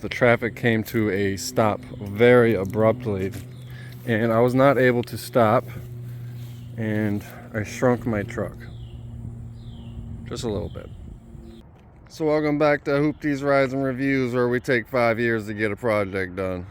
the traffic came to a stop very abruptly, and I was not able to stop, and I shrunk my truck just a little bit. So welcome back to Hoopty's Rides and Reviews, where we take 5 years to get a project done.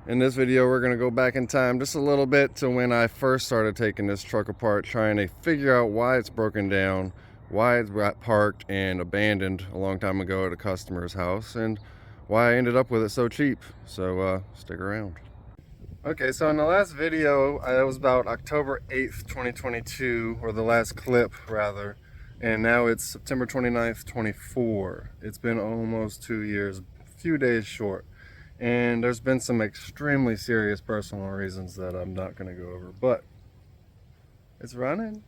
In this video, we're going to go back in time just a little bit to when I first started taking this truck apart, trying to figure out why it's broken down, why it got parked and abandoned a long time ago at a customer's house, and why I ended up with it so cheap. So stick around. Okay, so in the last video, it was about October 8th, 2022, or the last clip rather, and now it's September 29th, 24. It's been almost 2 years, a few days short. And there's been some extremely serious personal reasons that I'm not going to go over, but it's running.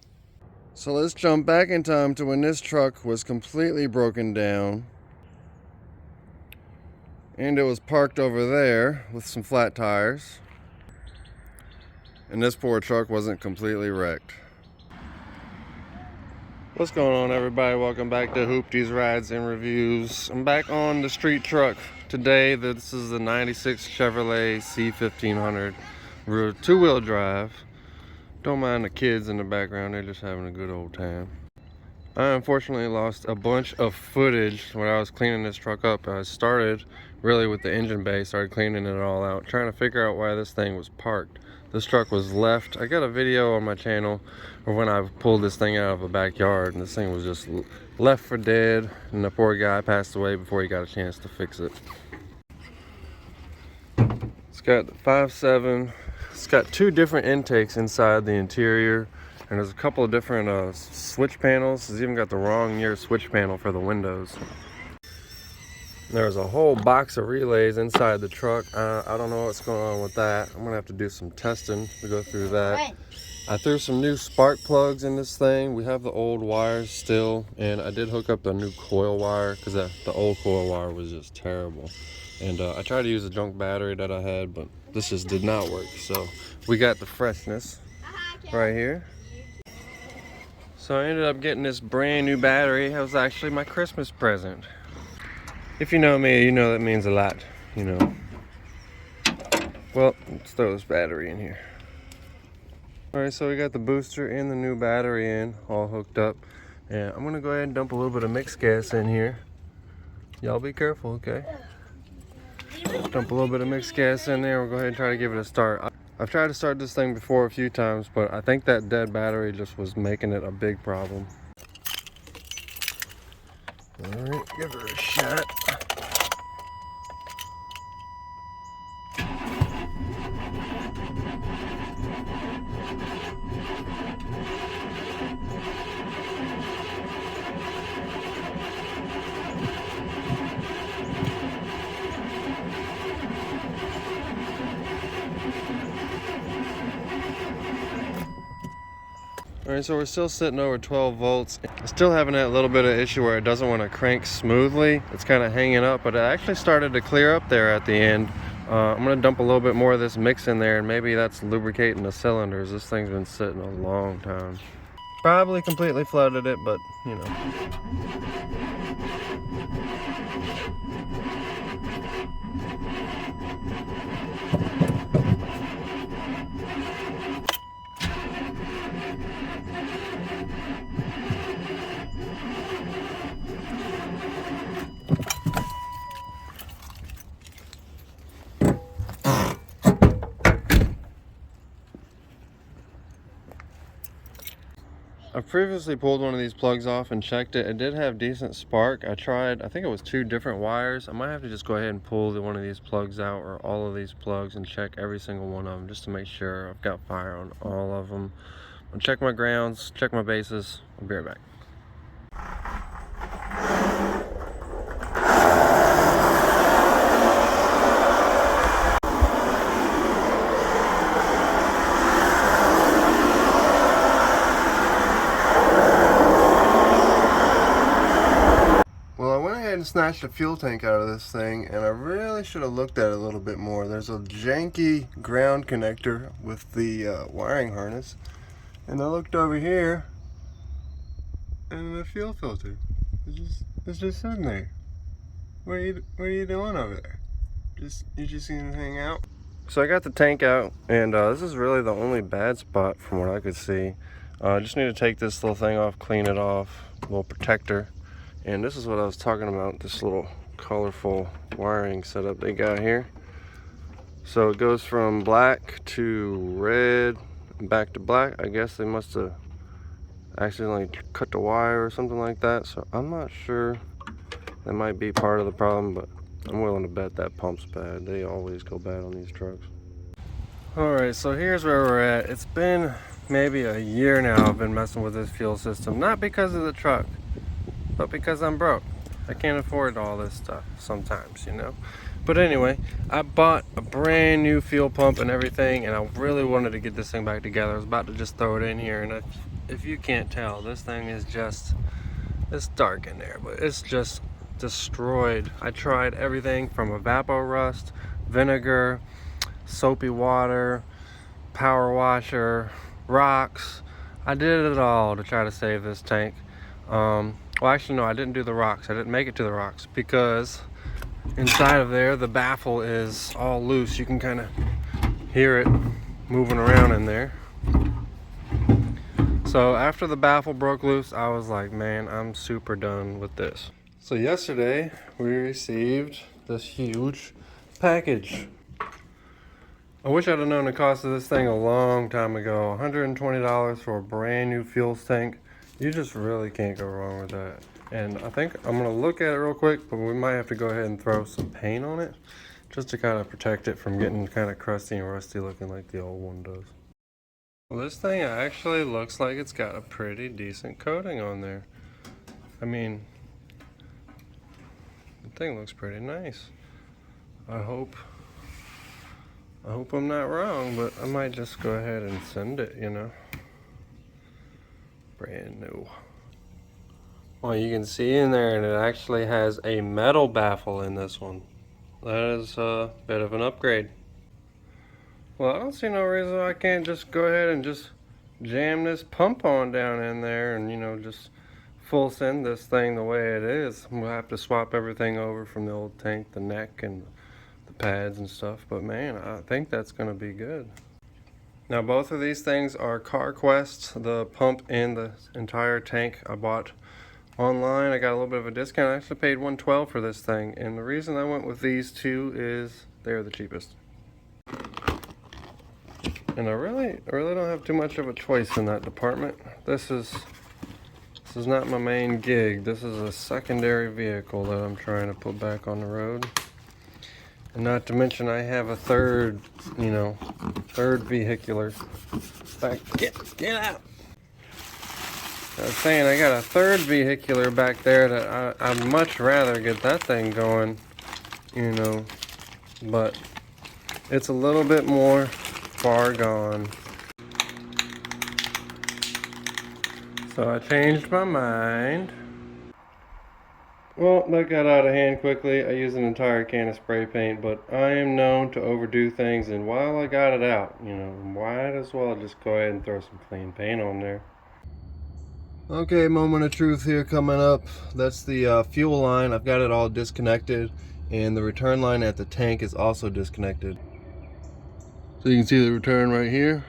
So let's jump back in time to when this truck was completely broken down. And it was parked over there with some flat tires. And this poor truck wasn't completely wrecked. What's going on, everybody? Welcome back to Hoopty's Rides and Reviews. I'm back on the street truck today. This is the 96 Chevrolet C1500 two-wheel drive. Don't mind the kids in the background, they're just having a good old time. I unfortunately lost a bunch of footage when I was cleaning this truck up. I started really with the engine bay, started cleaning it all out, trying to figure out why this thing was parked. This truck was left. I got a video on my channel of when I pulled this thing out of a backyard, and this thing was just left for dead, and the poor guy passed away before he got a chance to fix it. It's got 5.7. It's got 2 different intakes inside the interior, and there's a couple of different switch panels. It's even got the wrong year switch panel for the windows. There's a whole box of relays inside the truck. I don't know what's going on with that. I'm gonna have to do some testing to go through that. I threw some new spark plugs in this thing. We have the old wires still, and I did hook up the new coil wire because the old coil wire was just terrible. And I tried to use a junk battery that I had, but this just did not work. So we got the freshness right here. So I ended up getting this brand new battery. It was actually my Christmas present. If you know me, you know that means a lot, you know. Well, let's throw this battery in here. Alright, so we got the booster and the new battery in, all hooked up. And I'm gonna go ahead and dump a little bit of mixed gas in here. Y'all be careful, okay? Dump a little bit of mixed gas in there. We'll go ahead and try to give it a start. I've tried to start this thing before a few times, but I think that dead battery just was making it a big problem. Alright, give her a shot. Alright, so we're still sitting over 12 volts. Still having that little bit of issue where it doesn't want to crank smoothly. It's kind of hanging up, but it actually started to clear up there at the end. I'm going to dump a little bit more of this mix in there, and maybe that's lubricating the cylinders. This thing's been sitting a long time. Probably completely flooded it, but you know. I've previously pulled one of these plugs off and checked it. It did have decent spark. I tried, I think it was 2 different wires. I might have to just go ahead and pull one of these plugs out, or all of these plugs, and check every single one of them just to make sure I've got fire on all of them. I'll check my grounds, check my bases. I'll be right back. Snatched the fuel tank out of this thing, and I really should have looked at it a little bit more. There's a janky ground connector with the wiring harness, and I looked over here and the fuel filter it's just sitting there. What are you doing over there? You just gonna hang out? So I got the tank out, and this is really the only bad spot from what I could see. I just need to take this little thing off, clean it off, little protector. And this is what I was talking about, this little colorful wiring setup they got here. So it goes from black to red, back to black. I guess they must have accidentally cut the wire or something like that. So I'm not sure. That might be part of the problem, but I'm willing to bet that pump's bad. They always go bad on these trucks. Alright, so here's where we're at. It's been maybe a year now I've been messing with this fuel system. Not because of the truck, but because I'm broke. I can't afford all this stuff sometimes, you know. But anyway, I bought a brand new fuel pump and everything, and I really wanted to get this thing back together. I was about to just throw it in here, and if you can't tell, this thing is just, it's dark in there, but it's just destroyed. I tried everything from evapor rust, vinegar, soapy water, power washer, rocks. I did it all to try to save this tank. Well, actually no, I didn't do the rocks. I didn't make it to the rocks because inside of there the baffle is all loose. You can kind of hear it moving around in there. So after the baffle broke loose, I was like, man, I'm super done with this. So yesterday we received this huge package. I wish I'd have known the cost of this thing a long time ago. $120 for a brand new fuel tank. You just really can't go wrong with that. And I think I'm gonna look at it real quick, but we might have to go ahead and throw some paint on it just to kind of protect it from getting kind of crusty and rusty looking like the old one does. Well, this thing actually looks like it's got a pretty decent coating on there. I mean, the thing looks pretty nice. I hope I'm not wrong, but I might just go ahead and send it, you know. Brand new. Well, you can see in there, and it actually has a metal baffle in this one. That is a bit of an upgrade. Well, I don't see no reason I can't just go ahead and just jam this pump on down in there and, you know, just full send this thing the way it is. We'll have to swap everything over from the old tank, the neck and the pads and stuff, but man, I think that's going to be good. Now both of these things are CarQuest. The pump and the entire tank I bought online. I got a little bit of a discount. I actually paid $112 for this thing, and the reason I went with these two is they're the cheapest. And I really don't have too much of a choice in that department. This is not my main gig. This is a secondary vehicle that I'm trying to put back on the road. And not to mention I have a third vehicular. Get out! I was saying I got a third vehicular back there that I'd much rather get that thing going, you know, but it's a little bit more far gone. So I changed my mind. Well, that got out of hand quickly. I used an entire can of spray paint, but I am known to overdo things, and while I got it out, you know, might as well just go ahead and throw some clean paint on there. Okay, moment of truth here coming up. That's the fuel line. I've got it all disconnected, and the return line at the tank is also disconnected. So you can see the return right here.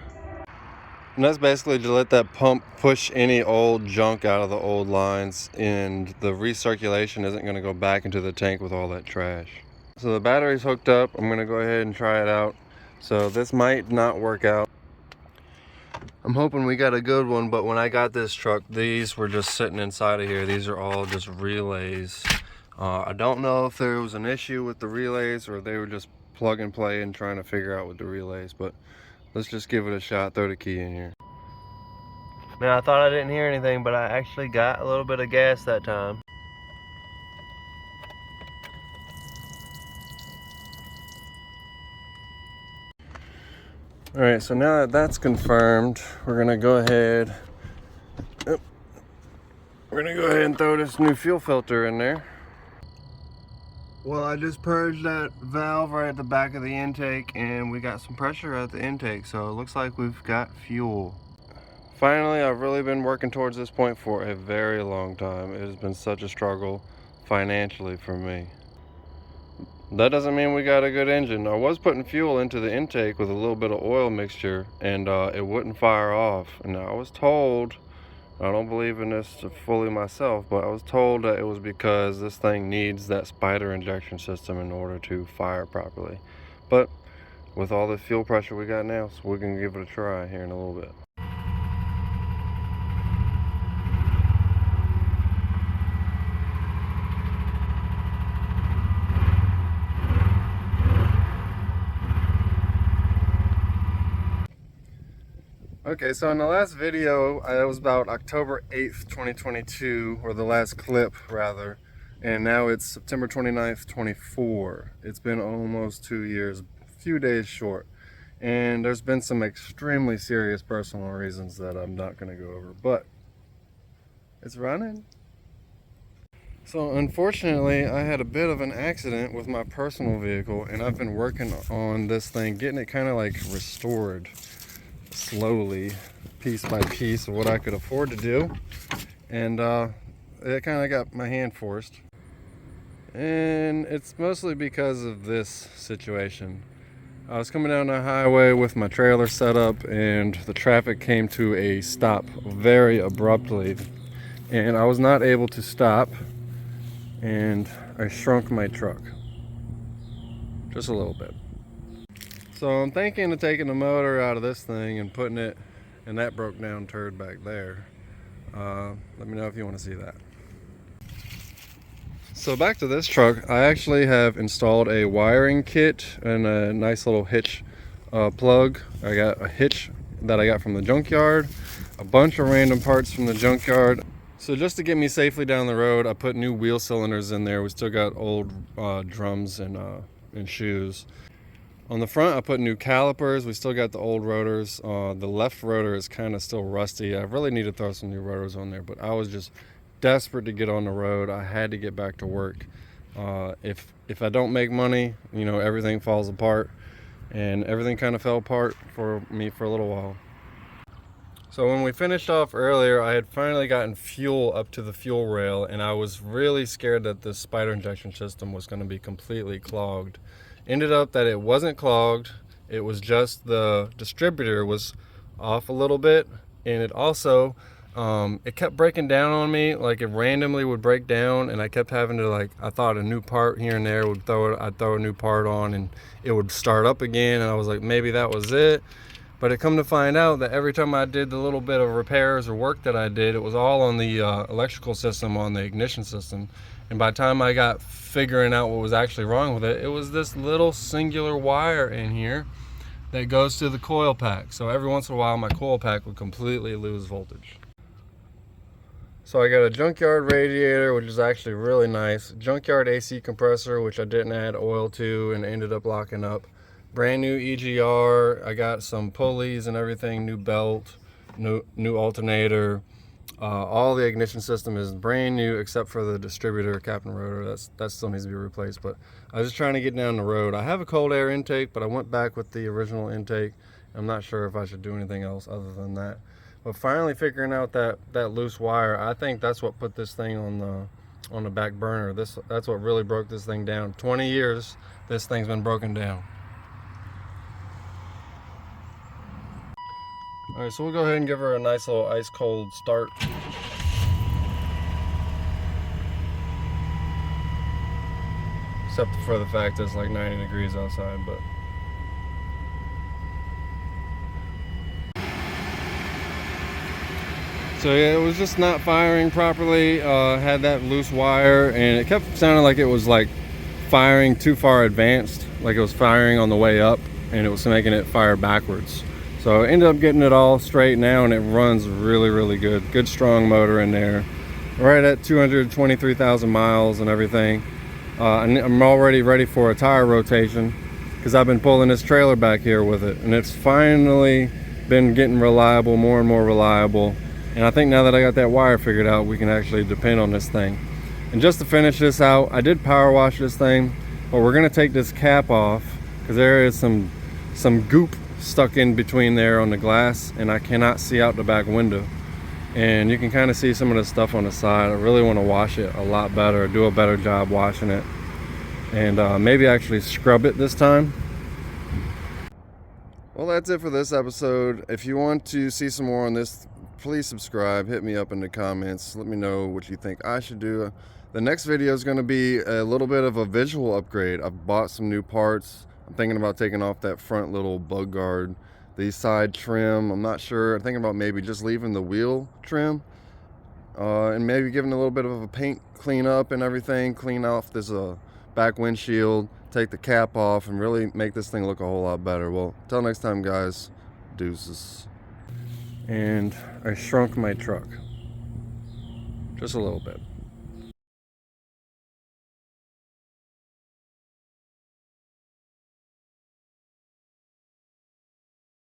And that's basically to let that pump push any old junk out of the old lines, and the recirculation isn't going to go back into the tank with all that trash. So the battery's hooked up. I'm going to go ahead and try it out. So this might not work out. I'm hoping we got a good one, but when I got this truck, these were just sitting inside of here. These are all just relays. I don't know if there was an issue with the relays or they were just plug and play and trying to figure out with the relays, but let's just give it a shot. Throw the key in here. Man, I thought I didn't hear anything, but I actually got a little bit of gas that time. All right, so now that that's confirmed, we're gonna go ahead. We're gonna go ahead and throw this new fuel filter in there. Well, I just purged that valve right at the back of the intake, and we got some pressure at the intake, so it looks like we've got fuel. Finally, I've really been working towards this point for a very long time. It has been such a struggle financially for me. That doesn't mean we got a good engine. I was putting fuel into the intake with a little bit of oil mixture, and it wouldn't fire off. And I was told, I don't believe in this fully myself, but I was told that it was because this thing needs that spider injection system in order to fire properly. But with all the fuel pressure we got now, so we're gonna give it a try here in a little bit. Okay, so in the last video, it was about October 8th, 2022, or the last clip rather, and now it's September 29th, 24. It's been almost 2 years, a few days short, and there's been some extremely serious personal reasons that I'm not going to go over, but it's running. So unfortunately, I had a bit of an accident with my personal vehicle, and I've been working on this thing, getting it kind of like restored slowly, piece by piece, of what I could afford to do, and it kind of got my hand forced, and it's mostly because of this situation. I was coming down the highway with my trailer set up, and the traffic came to a stop very abruptly, and I was not able to stop, and I shrunk my truck just a little bit. So I'm thinking of taking the motor out of this thing and putting it in that broke down turd back there. Let me know if you want to see that. So back to this truck, I actually have installed a wiring kit and a nice little hitch plug. I got a hitch that I got from the junkyard, a bunch of random parts from the junkyard. So just to get me safely down the road, I put new wheel cylinders in there. We still got old drums and shoes. On the front, I put new calipers. We still got the old rotors. The left rotor is kind of still rusty. I really need to throw some new rotors on there, but I was just desperate to get on the road. I had to get back to work. If I don't make money, you know, everything falls apart, and everything kind of fell apart for me for a little while. So when we finished off earlier, I had finally gotten fuel up to the fuel rail, and I was really scared that this spider injection system was going to be completely clogged. Ended up that it wasn't clogged. It was just the distributor was off a little bit, and it also it kept breaking down on me. Like, it randomly would break down, and I kept having to, like, I thought a new part here and there I'd throw a new part on, and it would start up again, and I was like, maybe that was it. But it come to find out that every time I did the little bit of repairs or work that I did, it was all on the electrical system, on the ignition system. And by the time I got figuring out what was actually wrong with it, it was this little singular wire in here that goes to the coil pack. So every once in a while, my coil pack would completely lose voltage. So I got a junkyard radiator, which is actually really nice. Junkyard AC compressor, which I didn't add oil to and ended up locking up. Brand new EGR. I got some pulleys and everything, new belt, new alternator. All the ignition system is brand new except for the distributor cap and rotor. That still needs to be replaced, but I was just trying to get down the road. I have a cold air intake, but I went back with the original intake. I'm not sure if I should do anything else other than that. But finally figuring out that loose wire, I think that's what put this thing on the back burner. That's what really broke this thing down. 20 years this thing's been broken down. All right, so we'll go ahead and give her a nice little ice cold start. Except for the fact that it's like 90 degrees outside, but. So yeah, it was just not firing properly. Had that loose wire, and it kept sounding like it was like firing too far advanced, like it was firing on the way up, and it was making it fire backwards. So I ended up getting it all straight now, and it runs really, really good. Good strong motor in there. Right at 223,000 miles and everything. I'm already ready for a tire rotation because I've been pulling this trailer back here with it, and it's finally been getting reliable, more and more reliable. And I think now that I got that wire figured out, we can actually depend on this thing. And just to finish this out, I did power wash this thing, but we're gonna take this cap off because there is some goop stuck in between there on the glass, and I cannot see out the back window, and you can kind of see some of the stuff on the side. I really want to wash it a lot better, do a better job washing it, and maybe actually scrub it this time. Well, that's it for this episode. If you want to see some more on this, please subscribe. Hit me up in the comments. Let me know what you think I should do. The next video is going to be a little bit of a visual upgrade. I've bought some new parts. I'm thinking about taking off that front little bug guard, the side trim. I'm not sure. I'm thinking about maybe just leaving the wheel trim and maybe giving a little bit of a paint clean up and everything. Clean off this back windshield, take the cap off, and really make this thing look a whole lot better. Well, till next time, guys, deuces. And I shrunk my truck just a little bit.